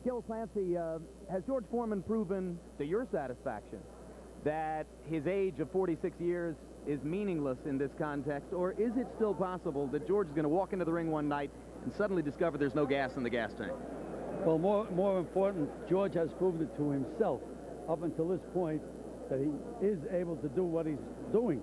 Gil Clancy, has George Foreman proven, to your satisfaction, that his age of 46 years is meaningless in this context, or is it still possible that George is going to walk into the ring one night and suddenly discover there's no gas in the gas tank? Well, more important, George has proven it to himself up until this point that he is able to do what he's doing.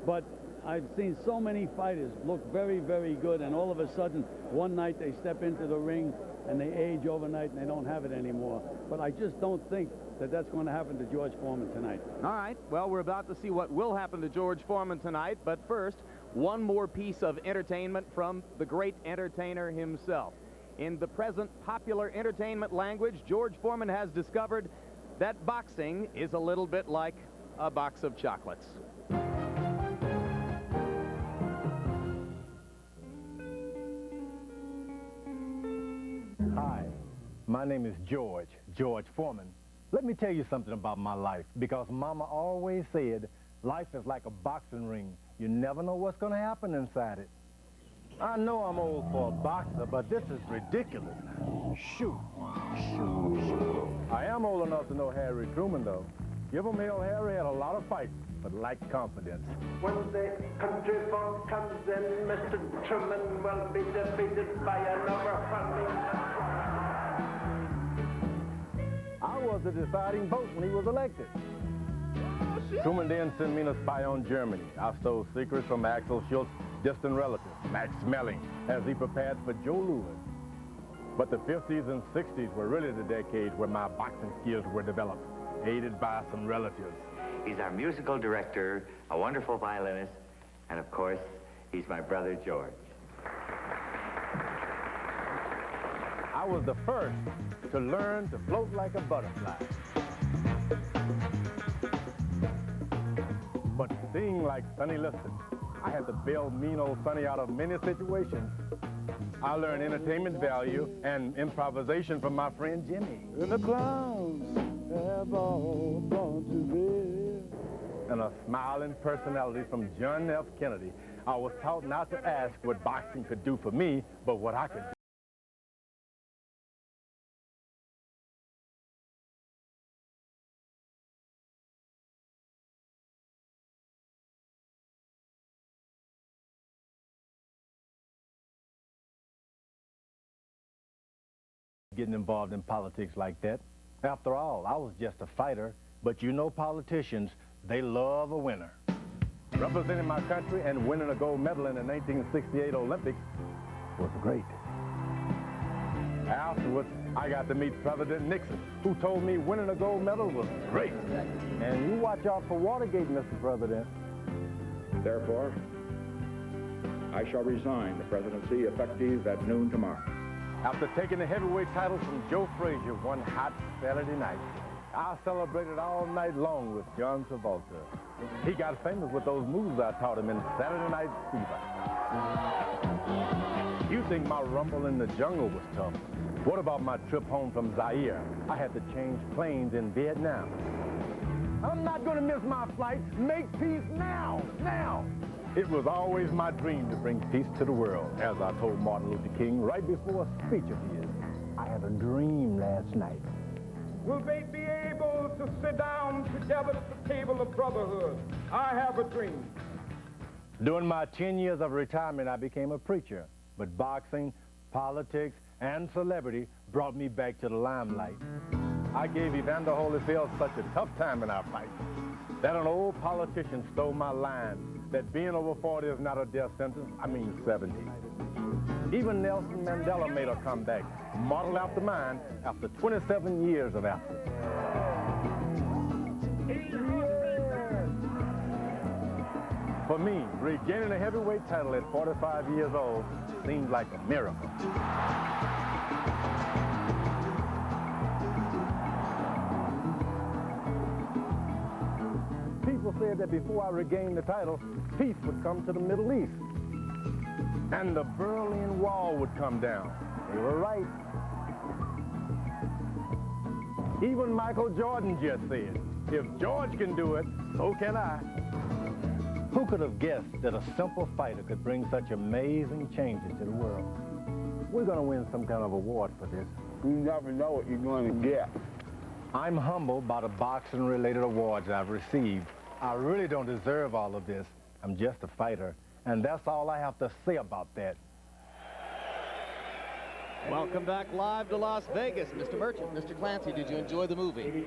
But I've seen so many fighters look very, very good, and all of a sudden, one night they step into the ring and they age overnight and they don't have it anymore. But I just don't think that that's going to happen to George Foreman tonight. All right. Well, we're about to see what will happen to George Foreman tonight. But first, one more piece of entertainment from the great entertainer himself. In the present popular entertainment language, George Foreman has discovered that boxing is a little bit like a box of chocolates. Hi, my name is George Foreman. Let me tell you something about my life, because Mama always said life is like a boxing ring. You never know what's going to happen inside it. I know I'm old for a boxer, but this is ridiculous. Shoot. I am old enough to know Harry Truman, though. Give him hell, Harry had a lot of fights, but lacked confidence. When the country folk comes in, Mr. Truman will be defeated by an overwhelming. I was the deciding vote when he was elected. Truman then sent me to spy on Germany. I stole secrets from Axel Schulz, distant relative, Max Schmeling, as he prepared for Joe Louis. But the 50s and 60s were really the decades where my boxing skills were developed, aided by some relatives. He's our musical director, a wonderful violinist, and of course, he's my brother George. I was the first to learn to float like a butterfly. But to sing like Sonny Liston, I had to bail mean old Sonny out of many situations. I learned entertainment value and improvisation from my friend Jimmy. And the clowns have all gone to bed. And a smiling personality from John F. Kennedy. I was taught not to ask what boxing could do for me, but what I could do. Getting involved in politics like that. After all, I was just a fighter, but you know politicians, they love a winner. Representing my country and winning a gold medal in the 1968 Olympics was great. Afterwards, I got to meet President Nixon, who told me winning a gold medal was great. And you watch out for Watergate, Mr. President. Therefore, I shall resign the presidency effective at noon tomorrow. After taking the heavyweight title from Joe Frazier one hot Saturday night, I celebrated all night long with John Travolta. He got famous with those moves I taught him in Saturday Night Fever. You think my rumble in the jungle was tough? What about my trip home from Zaire? I had to change planes in Vietnam. I'm not going to miss my flight. Make peace now, now. It was always my dream to bring peace to the world, as I told Martin Luther King right before a speech of his. I had a dream last night. Will they be able to sit down together at the table of brotherhood? I have a dream. During my 10 years of retirement, I became a preacher. But boxing, politics, and celebrity brought me back to the limelight. I gave Evander Holyfield such a tough time in our fight that an old politician stole my line that being over 40 is not a death sentence, I mean 70. Even Nelson Mandela made a comeback, modeled after mine, after 27 years of absence. For me, regaining a heavyweight title at 45 years old seemed like a miracle. People said that before I regained the title, peace would come to the Middle East, and the Berlin Wall would come down. They were right. Even Michael Jordan just said, if George can do it, so can I. Who could have guessed that a simple fighter could bring such amazing changes to the world? We're going to win some kind of award for this. You never know what you're going to get. I'm humbled by the boxing-related awards I've received. I really don't deserve all of this. I'm just a fighter, and that's all I have to say about that. Welcome back live to Las Vegas, Mr. Merchant. Mr. Clancy, did you enjoy the movie?